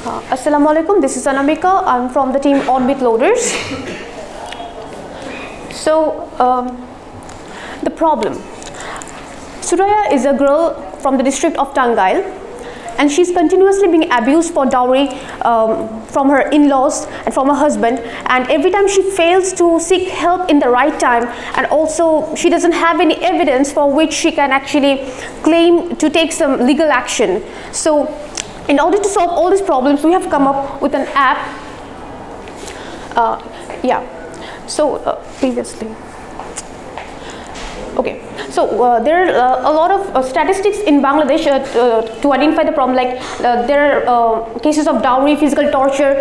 Assalamu alaikum, this is Anamika. I'm from the team Odd Bit Loarders. So, the problem. Suraya is a girl from the district of Tangail, and she's continuously being abused for dowry from her in-laws and from her husband, and every time she fails to seek help in the right time, and also she doesn't have any evidence for which she can actually claim to take some legal action. So in order to solve all these problems, we have come up with an app. Previously. Okay, so there are a lot of statistics in Bangladesh to identify the problem, like there are cases of dowry, physical torture,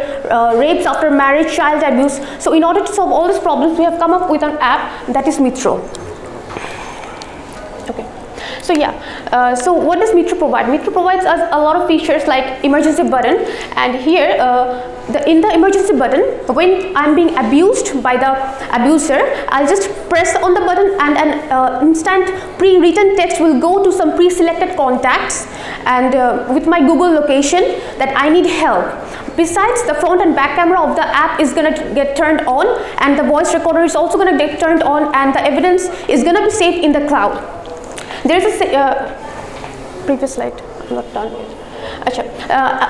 rapes after marriage, child abuse. So in order to solve all these problems, we have come up with an app that is Mitro. Okay. So yeah, so what does Mitro provide? Mitro provides us a lot of features like emergency button, and here in the emergency button, when I'm being abused by the abuser, I'll just press on the button and an instant pre-written text will go to some pre-selected contacts and with my Google location that I need help. Besides, the front and back camera of the app is going to get turned on, and the voice recorder is also going to get turned on, and the evidence is going to be saved in the cloud. There is a previous slide, I'm not done yet.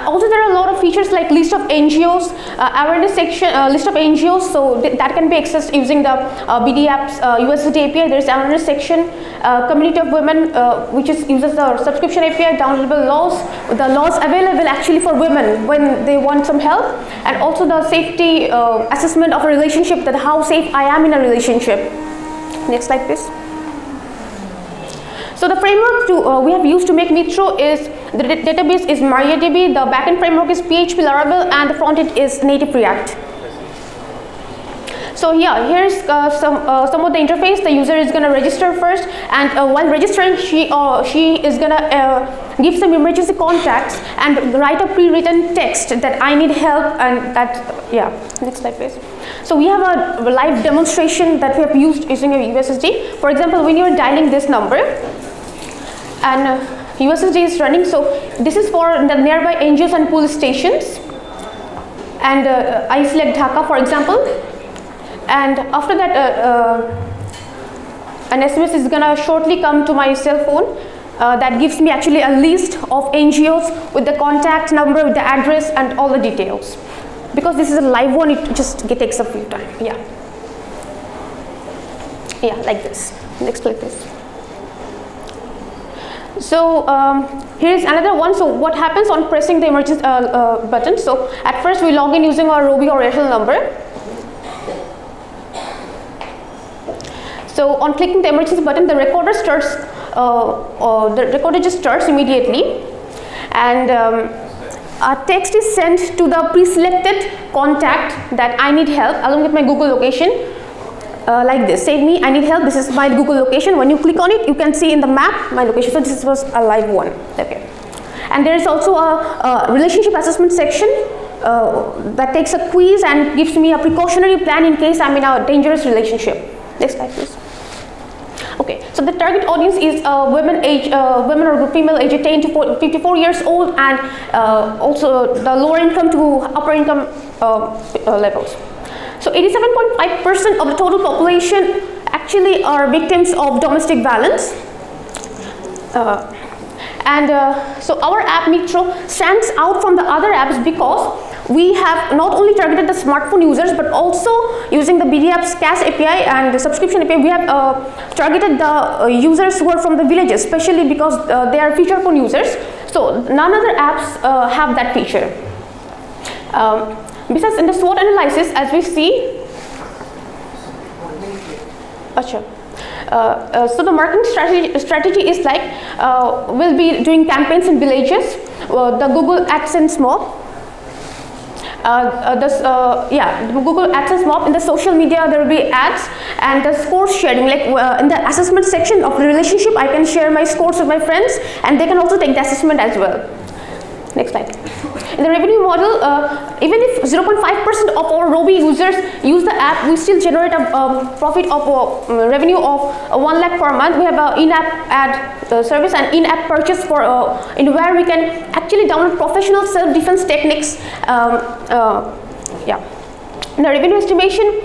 Also, there are a lot of features like list of NGOs, awareness section, list of NGOs, so that can be accessed using the BD apps USSD API. There is awareness section, community of women, which uses the subscription API, downloadable laws, the laws available actually for women when they want some help, and also the safety assessment of a relationship, that how safe I am in a relationship. Next slide, please. So the framework we have used to make Mitro is, the database is MariaDB, the backend framework is PHP Laravel, and the frontend is native React. So yeah, here's some of the interface. The user is going to register first, and while registering, she is going to give some emergency contacts and write a pre-written text that I need help, and that, yeah, next slide please. So we have a live demonstration that we have used using a USSD. For example, when you're dialing this number, and USSD is running, so this is for the nearby NGOs and police stations, and I select Dhaka for example, and after that an SMS is gonna shortly come to my cell phone that gives me actually a list of NGOs with the contact number, with the address, and all the details. Because this is a live one, it just takes a few time. Yeah, like this. Next slide please. So here's another one. So what happens on pressing the emergency button? So at first we log in using our Robi or Airtel number. So on clicking the emergency button, the recorder starts. The recorder just starts immediately, and a text is sent to the pre-selected contact that I need help, along with my Google location. Like this, save me, I need help, this is my Google location. When you click on it, you can see in the map my location. So this was a live one. Okay, and there is also a relationship assessment section that takes a quiz and gives me a precautionary plan in case I'm in a dangerous relationship. Next slide please. Okay, so the target audience is women or female age 10 to 54 years old, and also the lower income to upper income levels. So 87.5% of the total population actually are victims of domestic violence. So our app Mitro stands out from the other apps because we have not only targeted the smartphone users, but also using the BD app's CAS API and the subscription API, we have targeted the users who are from the villages, especially because they are feature phone users. So none other apps have that feature. Besides, in the SWOT analysis, as we see, so the marketing strategy is like, we'll be doing campaigns in villages, the Google AdSense mob, the Google AdSense mob. In the social media, there will be ads, and the scores sharing, like in the assessment section of the relationship, I can share my scores with my friends, and they can also take the assessment as well. Next slide. In the revenue model, even if 0.5% of our Robi users use the app, we still generate a profit of revenue of 1 lakh per month. We have an in-app ad service and in-app purchase for in where we can actually download professional self-defense techniques. Yeah, the revenue estimation.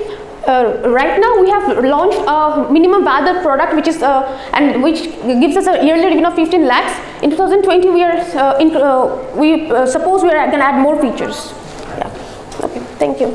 Right now we have launched a minimum viable product which is and which gives us a yearly revenue of 15 lakhs. In 2020 we are suppose we are going to add more features. Yeah. Okay. Thank you.